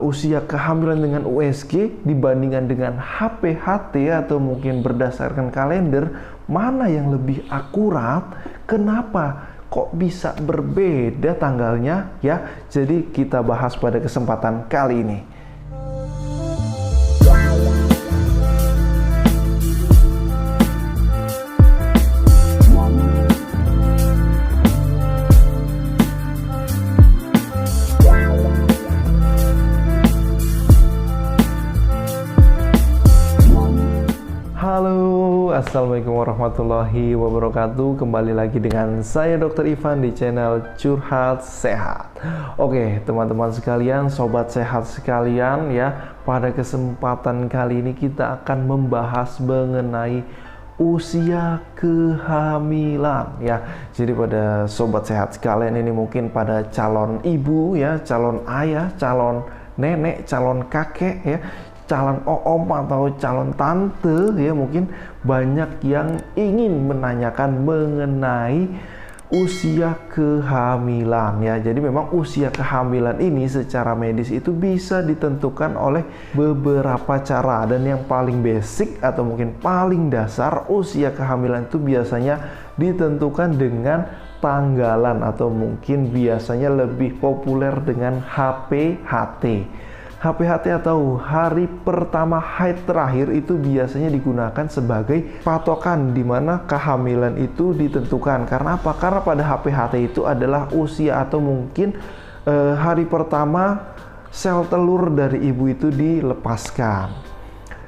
usia kehamilan dengan USG dibandingkan dengan HPHT atau mungkin berdasarkan kalender, mana yang lebih akurat? Kenapa kok bisa berbeda tanggalnya ya? Jadi kita bahas pada kesempatan kali ini. Halo, assalamualaikum warahmatullahi wabarakatuh. Kembali lagi dengan saya Dr. Ivan di channel Curhat Sehat. Oke, teman-teman sekalian, sobat sehat sekalian ya. Pada kesempatan kali ini kita akan membahas mengenai usia kehamilan ya. Jadi pada sobat sehat sekalian ini mungkin pada calon ibu ya, calon ayah, calon nenek, calon kakek ya, calon om atau calon tante ya, mungkin banyak yang ingin menanyakan mengenai usia kehamilan ya. Jadi memang usia kehamilan ini secara medis itu bisa ditentukan oleh beberapa cara, dan yang paling basic atau mungkin paling dasar usia kehamilan itu biasanya ditentukan dengan tanggalan atau mungkin biasanya lebih populer dengan HPHT. HPHT atau hari pertama haid terakhir itu biasanya digunakan sebagai patokan di mana kehamilan itu ditentukan. Karena apa? Karena pada HPHT itu adalah usia atau mungkin hari pertama sel telur dari ibu itu dilepaskan.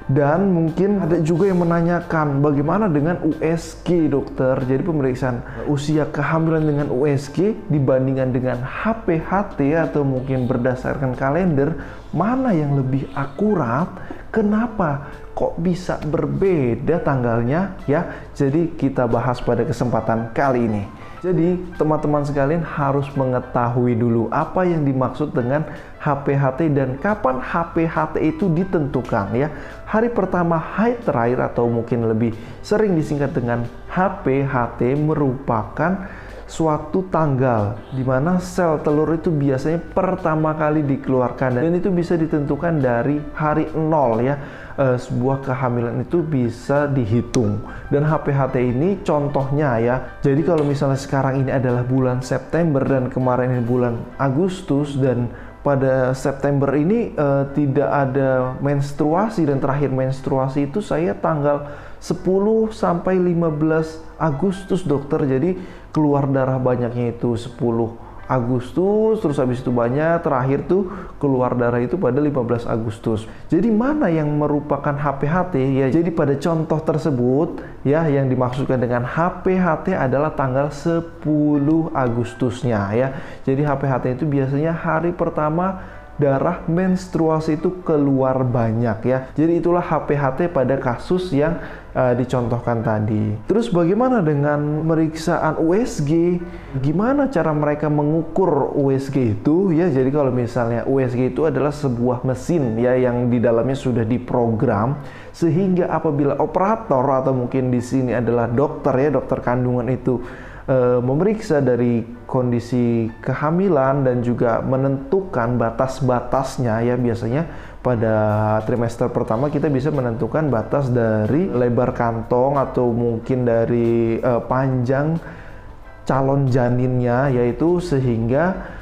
Dan mungkin ada juga yang menanyakan bagaimana dengan USG dokter. Jadi pemeriksaan usia kehamilan dengan USG dibandingkan dengan HPHT atau mungkin berdasarkan kalender, mana yang lebih akurat? Kenapa kok bisa berbeda tanggalnya ya? Jadi kita bahas pada kesempatan kali ini. Jadi teman-teman sekalian harus mengetahui dulu apa yang dimaksud dengan HPHT dan kapan HPHT itu ditentukan ya. Hari pertama haid terakhir atau mungkin lebih sering disingkat dengan HPHT merupakan suatu tanggal di mana sel telur itu biasanya pertama kali dikeluarkan, dan itu bisa ditentukan dari hari 0 ya. Sebuah kehamilan itu bisa dihitung, dan HPHT ini contohnya ya. Jadi kalau misalnya sekarang ini adalah bulan September dan kemarin ini bulan Agustus, dan pada September ini tidak ada menstruasi, dan terakhir menstruasi itu saya tanggal 10 sampai 15 Agustus dokter. Jadi keluar darah banyaknya itu 10 Agustus, terus habis itu banyak, terakhir tuh keluar darah itu pada 15 Agustus. Jadi mana yang merupakan HPHT ya? Jadi pada contoh tersebut ya, yang dimaksudkan dengan HPHT adalah tanggal 10 Agustusnya ya. Jadi HPHT itu biasanya hari pertama darah menstruasi itu keluar banyak ya. Jadi itulah HPHT pada kasus yang dicontohkan tadi. Terus bagaimana dengan pemeriksaan USG? Gimana cara mereka mengukur USG itu ya? Jadi kalau misalnya USG itu adalah sebuah mesin ya, yang di dalamnya sudah diprogram sehingga apabila operator atau mungkin di sini adalah dokter ya, dokter kandungan itu memeriksa dari kondisi kehamilan dan juga menentukan batas-batasnya ya. Biasanya pada trimester pertama kita bisa menentukan batas dari lebar kantong atau mungkin dari panjang calon janinnya, yaitu sehingga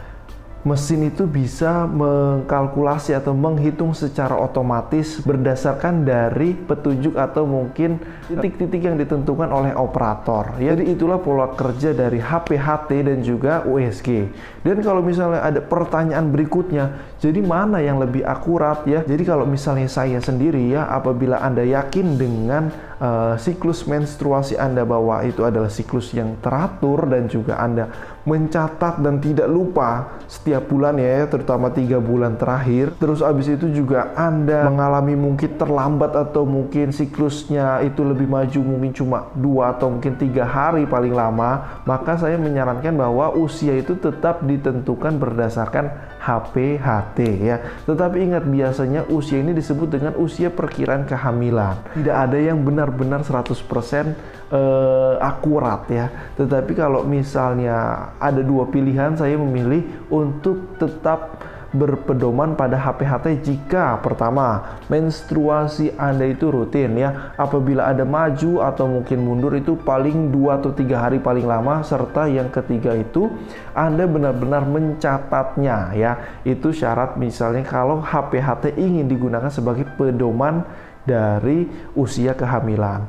mesin itu bisa mengkalkulasi atau menghitung secara otomatis berdasarkan dari petunjuk atau mungkin titik-titik yang ditentukan oleh operator. Jadi itulah pola kerja dari HPHT dan juga USG. Dan kalau misalnya ada pertanyaan berikutnya, jadi mana yang lebih akurat ya? Jadi kalau misalnya saya sendiri ya, apabila Anda yakin dengan siklus menstruasi Anda bahwa itu adalah siklus yang teratur, dan juga Anda mencatat dan tidak lupa setiap bulan ya, terutama 3 bulan terakhir. Terus abis itu juga Anda mengalami mungkin terlambat atau mungkin siklusnya itu lebih maju, mungkin cuma 2 atau mungkin 3 hari paling lama, maka saya menyarankan bahwa usia itu tetap ditentukan berdasarkan HPHT ya. Tetapi ingat, biasanya usia ini disebut dengan usia perkiraan kehamilan. Tidak ada yang benar-benar 100% akurat ya. Tetapi kalau misalnya ada 2 pilihan, saya memilih untuk tetap berpedoman pada HPHT jika pertama, menstruasi Anda itu rutin ya. Apabila ada maju atau mungkin mundur itu paling 2 atau 3 hari paling lama, serta yang ketiga itu Anda benar-benar mencatatnya ya. Itu syarat misalnya kalau HPHT ingin digunakan sebagai pedoman dari usia kehamilan.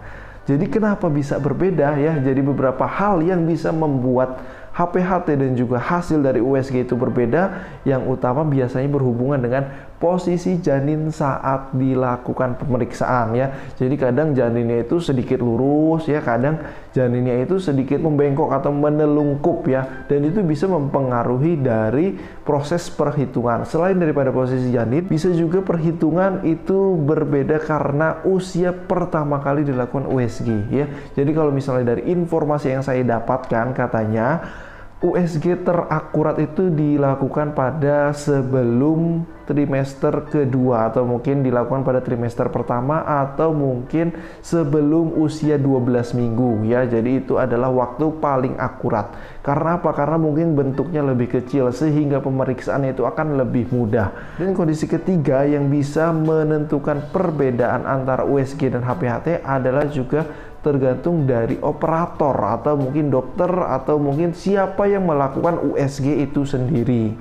Jadi kenapa bisa berbeda ya? Jadi beberapa hal yang bisa membuat HPHT dan juga hasil dari USG itu berbeda. Yang utama biasanya berhubungan dengan posisi janin saat dilakukan pemeriksaan ya. Jadi kadang janinnya itu sedikit lurus ya, kadang janinnya itu sedikit membengkok atau menelungkup ya. Dan itu bisa mempengaruhi dari proses perhitungan. Selain daripada posisi janin, bisa juga perhitungan itu berbeda karena usia pertama kali dilakukan USG ya. Jadi kalau misalnya dari informasi yang saya dapatkan, katanya USG terakurat itu dilakukan pada sebelum trimester kedua, atau mungkin dilakukan pada trimester pertama, atau mungkin sebelum usia 12 minggu ya. Jadi itu adalah waktu paling akurat. Karena apa? Karena mungkin bentuknya lebih kecil sehingga pemeriksaan itu akan lebih mudah. Dan kondisi ketiga yang bisa menentukan perbedaan antara USG dan HPHT adalah juga tergantung dari operator atau mungkin dokter atau mungkin siapa yang melakukan USG itu sendiri.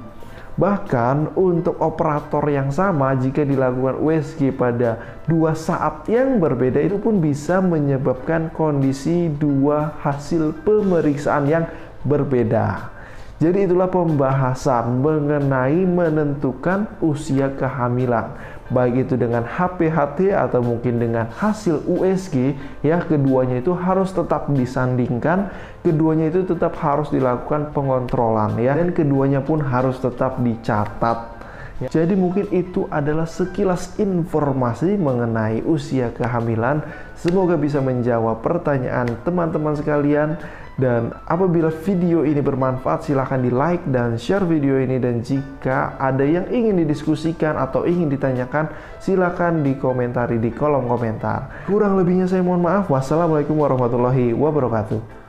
Bahkan untuk operator yang sama, jika dilakukan USG pada 2 saat yang berbeda, itu pun bisa menyebabkan kondisi 2 hasil pemeriksaan yang berbeda. Jadi itulah pembahasan mengenai menentukan usia kehamilan, baik itu dengan HPHT atau mungkin dengan hasil USG ya. Keduanya itu harus tetap disandingkan, keduanya itu tetap harus dilakukan pengontrolan ya, dan keduanya pun harus tetap dicatat. Jadi mungkin itu adalah sekilas informasi mengenai usia kehamilan. Semoga bisa menjawab pertanyaan teman-teman sekalian. Dan apabila video ini bermanfaat, silahkan di like dan share video ini. Dan jika ada yang ingin didiskusikan atau ingin ditanyakan, silahkan dikomentari di kolom komentar. Kurang lebihnya saya mohon maaf. Wassalamualaikum warahmatullahi wabarakatuh.